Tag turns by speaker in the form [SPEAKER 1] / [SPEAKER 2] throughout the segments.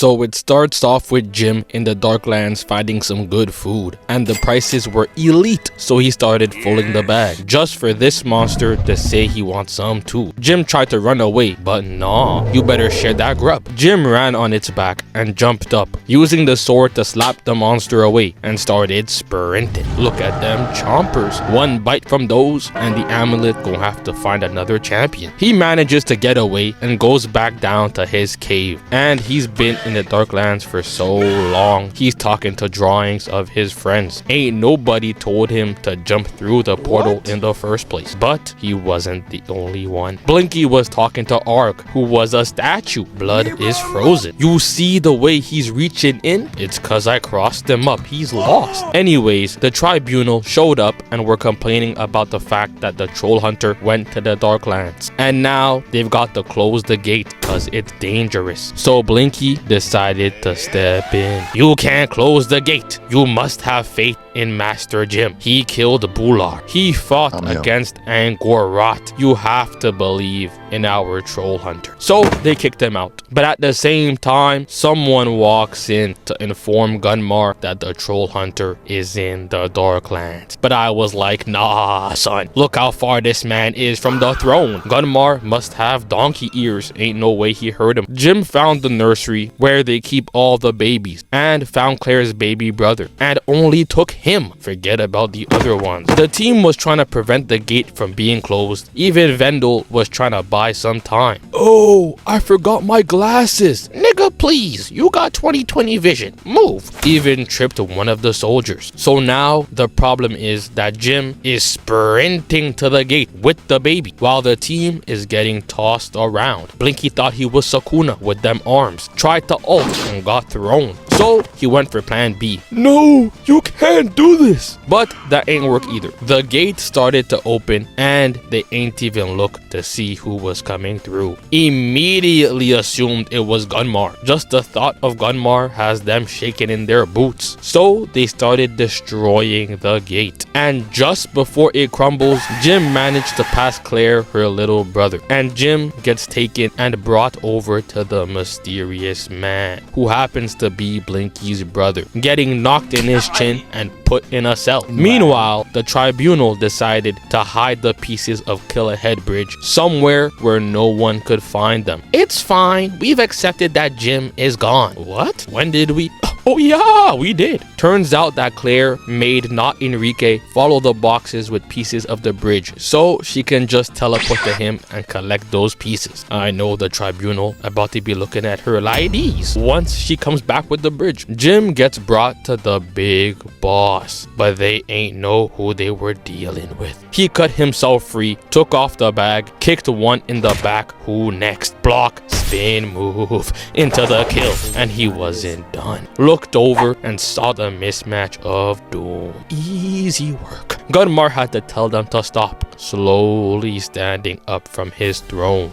[SPEAKER 1] So it starts off with Jim in the Darklands finding some good food, and the prices were elite, so he started filling the bag just for this monster to say he wants some too. Jim tried to run away, but nah, you better share that grub. Jim ran on its back and jumped up, using the sword to slap the monster away, and started sprinting. Look at them chompers. One bite from those and the amulet gon' have to find another champion. He manages to get away and goes back down to his cave, and he's been in the Darklands for so long. He's talking to drawings of his friends. Ain't nobody told him to jump through the portal in the first place, but he wasn't the only one. Blinky was talking to Ark, who was a statue. Blood is frozen. You see the way he's reaching in? It's cause I crossed him up. He's lost. Anyways, the Tribunal showed up and were complaining about the fact that the troll hunter went to the Darklands, and now they've got to close the gate cause it's dangerous. So Blinky decided to step in. You can't close the gate. You must have faith in Master Jim. He killed Bular. He fought against Angorot. You have to believe in our troll hunter. So they kicked him out. But at the same time, someone walks in to inform Gunmar that the troll hunter is in the Darklands. But I was like, nah, son. Look how far this man is from the throne. Gunmar must have donkey ears. Ain't no way he heard him. Jim found the nursery where they keep all the babies and found Claire's baby brother and only took him. Forget about the other ones. The team was trying to prevent the gate from being closed. Even Vendel was trying to buy some time. Oh, I forgot my glasses. Nigga, please. You got 20/20 vision. Move. Even tripped one of the soldiers. So now the problem is that Jim is sprinting to the gate with the baby while the team is getting tossed around. Blinky thought he was Sakuna with them arms. Tried to ult and got thrown. So he went for plan B. No, you can't do this. But that ain't work either. The gate started to open and they ain't even looked to see who was coming through. Immediately assumed it was Gunmar. Just the thought of Gunmar has them shaking in their boots. So they started destroying the gate. And just before it crumbles, Jim managed to pass Claire her little brother. And Jim gets taken and brought over to the mysterious man, who happens to be Blinky's brother, getting knocked in his chin and put in a cell. Meanwhile, the Tribunal decided to hide the pieces of Killahead Bridge somewhere where no one could find them. It's fine. We've accepted that Jim is gone. What? When did we? Oh yeah, we did. Turns out that Claire made not Enrique follow the boxes with pieces of the bridge so she can just teleport to him and collect those pieces. I know the Tribunal about to be looking at her like these once she comes back with the bridge. Jim gets brought to the big boss, but they ain't know who they were dealing with. He cut himself free, took off the bag, kicked one in the back. Who next? Block, spin, move into the kill, and he wasn't done. Looked over and saw the mismatch of doom. Easy work. Gunmar had to tell them to stop, slowly standing up from his throne.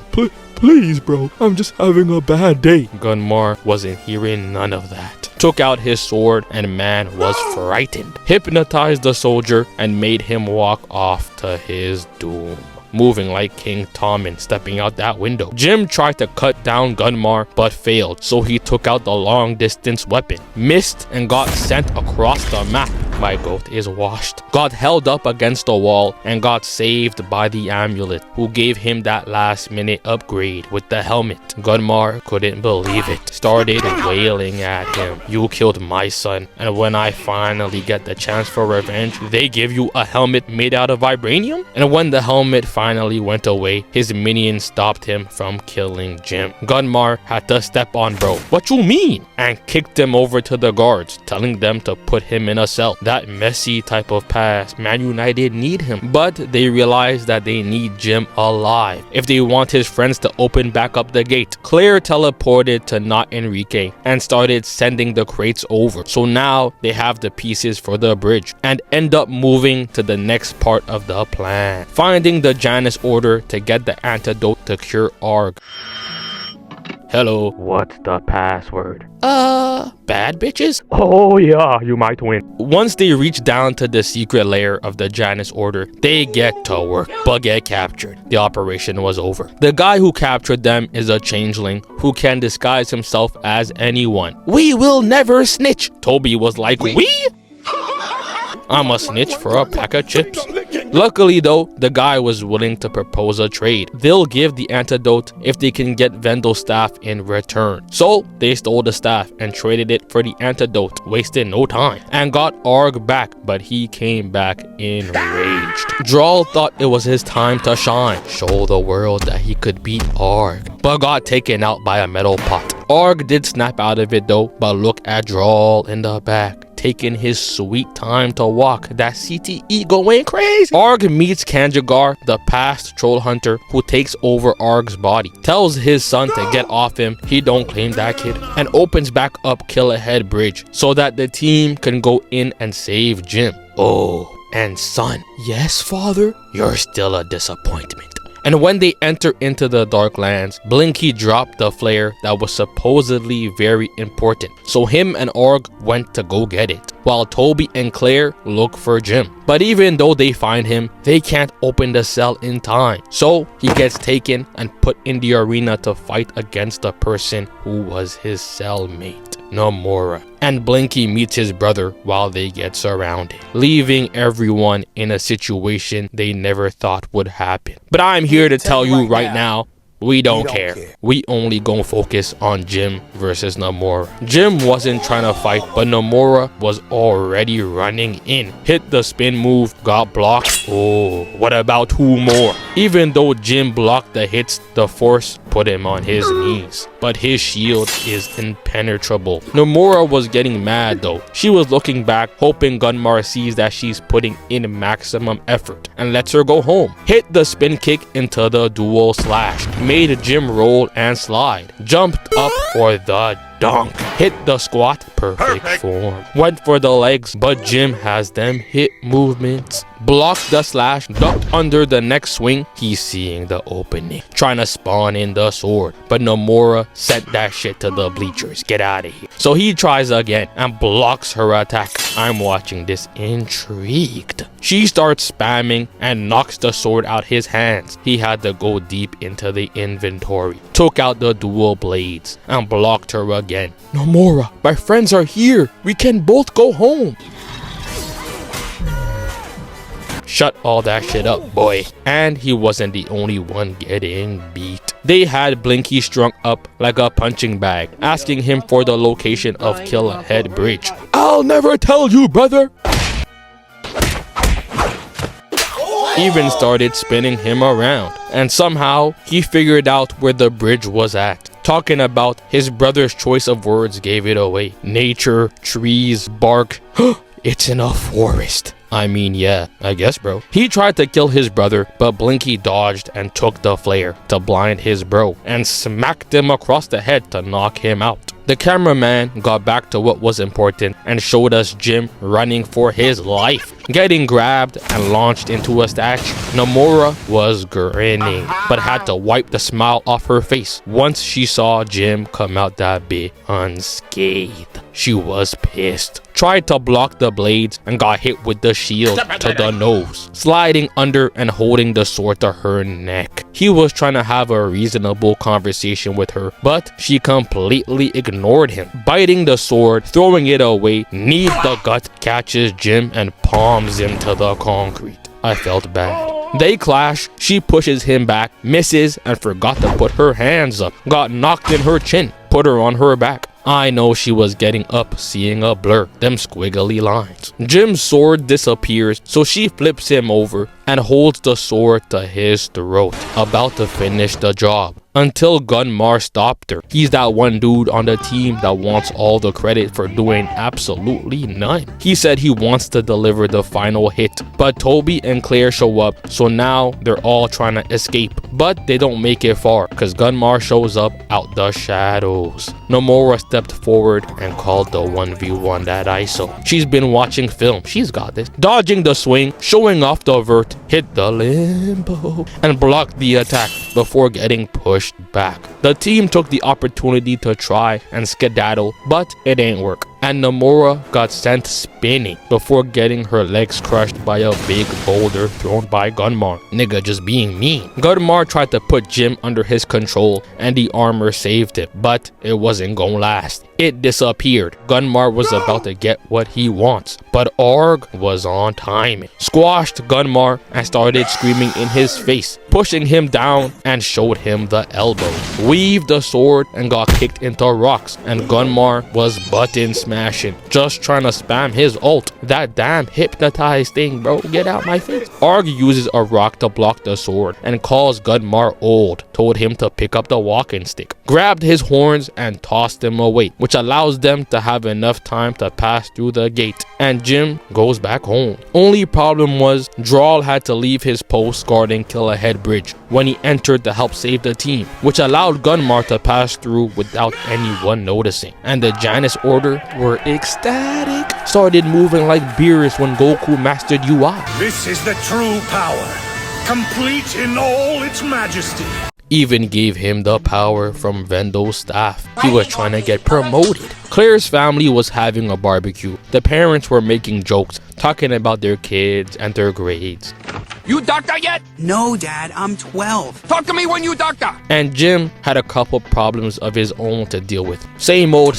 [SPEAKER 1] Please, bro, I'm just having a bad day. Gunmar wasn't hearing none of that. Took out his sword and man was frightened. Hypnotized the soldier and made him walk off to his doom, moving like King Tommen stepping out that window. Jim tried to cut down Gunmar but failed, so he took out the long distance weapon, missed and got sent across the map. My goat is washed. Got held up against the wall and got saved by the amulet, who gave him that last minute upgrade with the helmet. Gunmar couldn't believe it. Started wailing at him. You killed my son, and when I finally get the chance for revenge, they give you a helmet made out of vibranium? And when the helmet finally went away, his minions stopped him from killing Jim. Gunmar had to step on bro. What you mean? And kicked him over to the guards, telling them to put him in a cell. That messy type of past, Man United need him, but they realized that they need Jim alive if they want his friends to open back up the gate. Claire teleported to not Enrique and started sending the crates over, so now they have the pieces for the bridge and end up moving to the next part of the plan, finding the Janus order to get the antidote to cure Arg. Hello.
[SPEAKER 2] What's the password?
[SPEAKER 1] Bad bitches?
[SPEAKER 2] Oh yeah, you might win.
[SPEAKER 1] Once they reach down to the secret lair of the Janus Order, they get to work, but get captured. The operation was over. The guy who captured them is a changeling who can disguise himself as anyone. We will never snitch. Toby was like, we? I'm a snitch for a pack of chips. Luckily though, the guy was willing to propose a trade. They'll give the antidote if they can get Vendel's staff in return. So they stole the staff and traded it for the antidote, wasted no time, and got Arg back, but he came back enraged. Droll thought it was his time to shine, show the world that he could beat Arg, but got taken out by a metal pot. Arg did snap out of it though, but look at Droll in the back, taking his sweet time to walk, that CTE going crazy. Arg meets Kanjagar, the past troll hunter who takes over Arg's body, tells his son to get off him, he don't claim that kid, and opens back up Kill Ahead Bridge so that the team can go in and save Jim. Oh, and son, yes father, you're still a disappointment. And when they enter into the Darklands, Blinky dropped the flare that was supposedly very important. So him and Arg went to go get it, while Toby and Claire look for Jim. But even though they find him, they can't open the cell in time. So he gets taken and put in the arena to fight against the person who was his cellmate, Nomura. And Blinky meets his brother while they get surrounded, leaving everyone in a situation they never thought would happen. But I'm here to tell you right now, we don't care. We only gon' focus on Jim versus Nomura. Jim wasn't trying to fight, but Nomura was already running in. Hit the spin move, got blocked. Oh, what about two more? Even though Jim blocked the hits, the force put him on his knees, but his shield is impenetrable. Nomura was getting mad though. She was looking back, hoping Gunmar sees that she's putting in maximum effort and lets her go home. Hit the spin kick into the duel slash, made Jim roll and slide, jumped up for the dunk, hit the squat, perfect form, went for the legs, but Jim has them hit movements, blocked the slash, ducked under the next swing. He's seeing the opening, trying to spawn in the sword, but Nomura sent that shit to the bleachers. Get out of here. So he tries again and blocks her attack. I'm watching this intrigued. She starts spamming and knocks the sword out his hands. He had to go deep into the inventory, took out the dual blades and blocked her again. Nomura, my friends are here. We can both go home. Shut all that shit up, boy. And he wasn't the only one getting beat. They had Blinky strung up like a punching bag, asking him for the location of Kill Ahead Bridge. I'll never tell you, brother. Even started spinning him around, and somehow he figured out where the bridge was at. Talking about his brother's choice of words gave it away. Nature, trees, bark. It's in a forest. I mean, yeah, I guess, bro. He tried to kill his brother, but Blinky dodged and took the flare to blind his bro and smacked him across the head to knock him out. The cameraman got back to what was important and showed us Jim running for his life, getting grabbed and launched into a statue. Nomura was grinning, but had to wipe the smile off her face once she saw Jim come out that bit unscathed. She was pissed. Tried to block the blades and got hit with the shield to the nose, sliding under and holding the sword to her neck. He was trying to have a reasonable conversation with her, but she completely ignored him. Biting the sword, throwing it away, knee the gut, catches Jim and palms him to the concrete. I felt bad. They clash, she pushes him back, misses, and forgot to put her hands up. Got knocked in her chin, put her on her back. I know she was getting up, seeing a blur, them squiggly lines. Jim's sword disappears, so she flips him over and holds the sword to his throat, about to finish the job. Until Gunmar stopped her. He's that one dude on the team that wants all the credit for doing absolutely none. He said he wants to deliver the final hit, but Toby and Claire show up, so now they're all trying to escape, but they don't make it far because Gunmar shows up out the shadows. Nomura stepped forward and called the 1v1 that ISO. She's been watching film, she's got this. Dodging the swing, showing off the vert, hit the limbo, and blocked the attack. before getting pushed back. The team took the opportunity to try and skedaddle, but it ain't work, and Nomura got sent spinning before getting her legs crushed by a big boulder thrown by Gunmar. Nigga just being mean. Gunmar tried to put Jim under his control and the armor saved him, but it wasn't gonna last. It disappeared. Gunmar was about to get what he wants, but Arg was on timing. Squashed Gunmar and started screaming in his face, pushing him down and showed him the elbow. Weaved the sword and got kicked into rocks, and Gunmar was button smashing, just trying to spam his ult. That damn hypnotized thing, bro, get out my face. Arg uses a rock to block the sword and calls Gunmar old, told him to pick up the walking stick, grabbed his horns and tossed them away, which allows them to have enough time to pass through the gate, and Jim goes back home. Only problem was Droll had to leave his post guarding Killahead Bridge when he entered to help save the team, which allowed Gunmar to pass through without anyone noticing, and the Janus Order were ecstatic, started moving like Beerus when Goku mastered UI.
[SPEAKER 3] This is the true power, complete in all its majesty.
[SPEAKER 1] Even gave him the power from Vendal's staff. He was trying to get promoted. Claire's family was having a barbecue. The parents were making jokes, talking about their kids and their grades.
[SPEAKER 4] You doctor yet?
[SPEAKER 5] No, Dad, I'm 12.
[SPEAKER 4] Talk to me when you doctor.
[SPEAKER 1] And Jim had a couple problems of his own to deal with. Same old,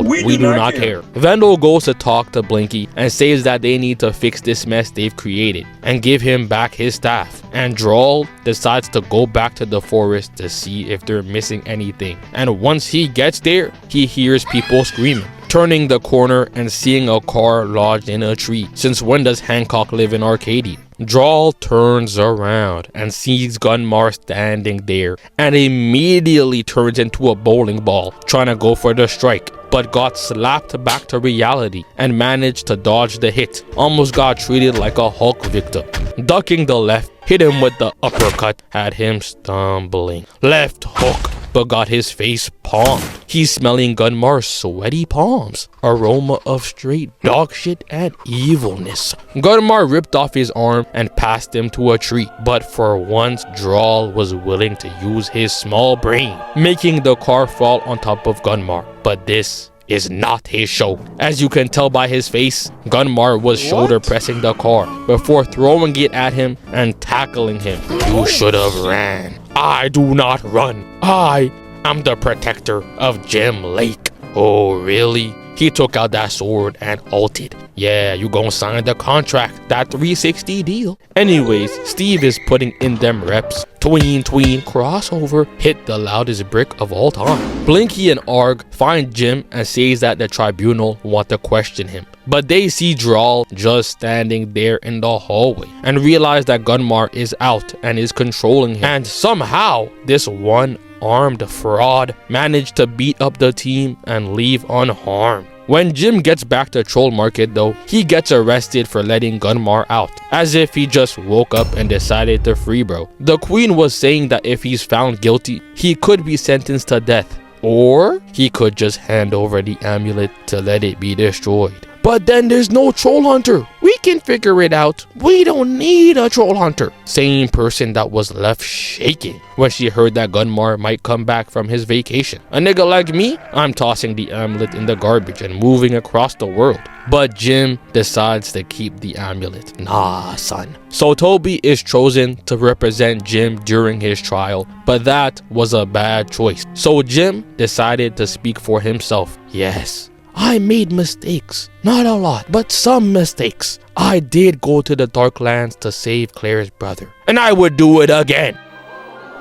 [SPEAKER 1] we do not care. Vendel goes to talk to Blinky and says that they need to fix this mess they've created and give him back his staff. And Droll decides to go back to the forest to see if they're missing anything. And once he gets there, he hears people screaming. Turning the corner and seeing a car lodged in a tree. Since when does Hancock live in Arcadia? Droll turns around and sees Gunmar standing there and immediately turns into a bowling ball trying to go for the strike, but got slapped back to reality and managed to dodge the hit. Almost got treated like a Hulk victim. Ducking the left, hit him with the uppercut, had him stumbling. Left hook, but got his face palmed. He's smelling Gunmar's sweaty palms, aroma of straight dog shit and evilness. Gunmar ripped off his arm and passed him to a tree, but for once Droll was willing to use his small brain, making the car fall on top of Gunmar. But this is not his show. As you can tell by his face, Gunmar was shoulder pressing the car before throwing it at him and tackling him. You should have ran. I do not run. I am the protector of Gem Lake. Oh really? He took out that sword and ulted. Yeah, you gon' sign the contract, that 360 deal. Anyways, Steve is putting in them reps. Tween crossover hit the loudest brick of all time. Blinky and Arg find Jim and says that the Tribunal want to question him, but they see Droll just standing there in the hallway and realize that Gunmar is out and is controlling him, and somehow this one armed fraud managed to beat up the team and leave unharmed. When Jim gets back to Troll Market though, he gets arrested for letting Gunmar out, as if he just woke up and decided to free bro. The queen was saying that if he's found guilty, he could be sentenced to death, or he could just hand over the amulet to let it be destroyed. But then there's no troll hunter. We can figure it out. We don't need a troll hunter. Same person that was left shaking when she heard that Gunmar might come back from his vacation. A nigga like me, I'm tossing the amulet in the garbage and moving across the world. But Jim decides to keep the amulet. Nah, son. So Toby is chosen to represent Jim during his trial, but that was a bad choice. So Jim decided to speak for himself. Yes, I made mistakes. Not a lot, but some mistakes. I did go to the Darklands to save Claire's brother, and I would do it again.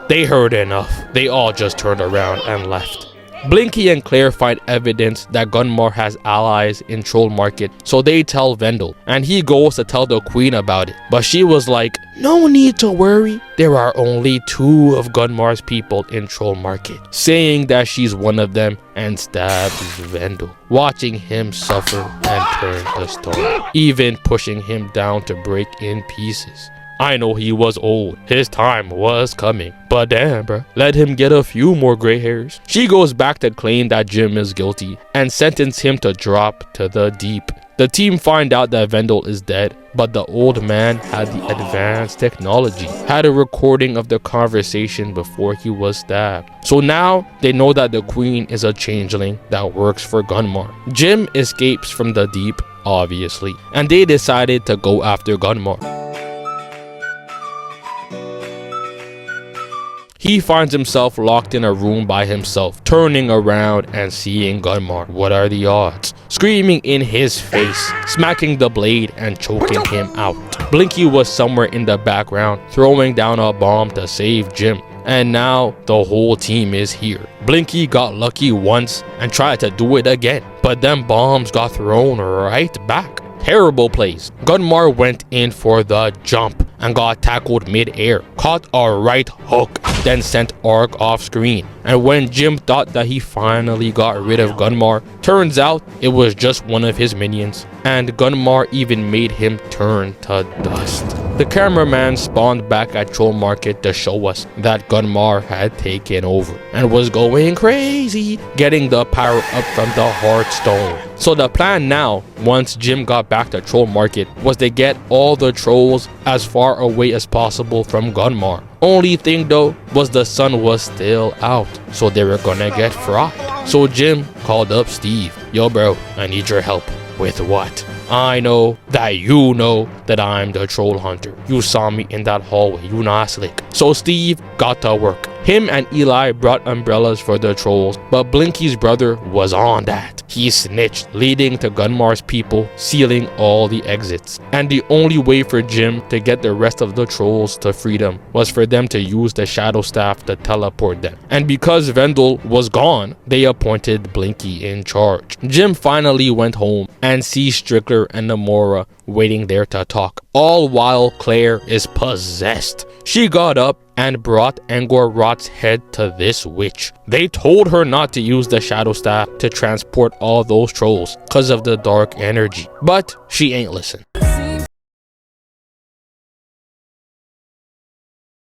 [SPEAKER 1] They heard enough. They all just turned around and left. Blinky and Claire find evidence that Gunmar has allies in Troll Market, so they tell Vendel, and he goes to tell the queen about it. But she was like, no need to worry, there are only 2 of Gunmar's people in Troll Market, saying that she's one of them, and stabs Vendel, watching him suffer and turn to stone, even pushing him down to break in pieces. I know he was old, his time was coming, but damn bruh, let him get a few more gray hairs. She goes back to claim that Jim is guilty and sentence him to drop to the deep. The team find out that Vendel is dead, but the old man had the advanced technology, had a recording of the conversation before he was stabbed. So now they know that the queen is a changeling that works for Gunmar. Jim escapes from the deep, obviously, and they decided to go after Gunmar. He finds himself locked in a room by himself, turning around and seeing Gunmar. What are the odds? Screaming in his face, smacking the blade and choking him out. Blinky was somewhere in the background, throwing down a bomb to save Jim. And now the whole team is here. Blinky got lucky once and tried to do it again, but them bombs got thrown right back. Terrible plays. Gunmar went in for the jump and got tackled mid-air, caught a right hook, then sent Arg off screen. And when Jim thought that he finally got rid of Gunmar, turns out it was just one of his minions, and Gunmar even made him turn to dust. The cameraman spawned back at Troll Market to show us that Gunmar had taken over and was going crazy, getting the power up from the Heartstone. So the plan now, once Jim got back to Troll Market, was to get all the trolls as far away as possible from Gunmar. Only thing though was the sun was still out, so they were gonna get fried. So Jim called up Steve. Yo bro, I need your help. With what? I know that you know that I'm the troll hunter. You saw me in that hallway, you not slick. So Steve got to work. Him and Eli brought umbrellas for the trolls, but Blinky's brother was on that. He snitched, leading to Gunmar's people, sealing all the exits. And the only way for Jim to get the rest of the trolls to freedom was for them to use the shadow staff to teleport them. And because Vendel was gone, they appointed Blinky in charge. Jim finally went home and sees Strickler and Namora waiting there to talk, all while Claire is possessed. She got up and brought Angor-Rot's head to this witch. They told her not to use the shadow staff to transport all those trolls because of the dark energy, but she ain't listen.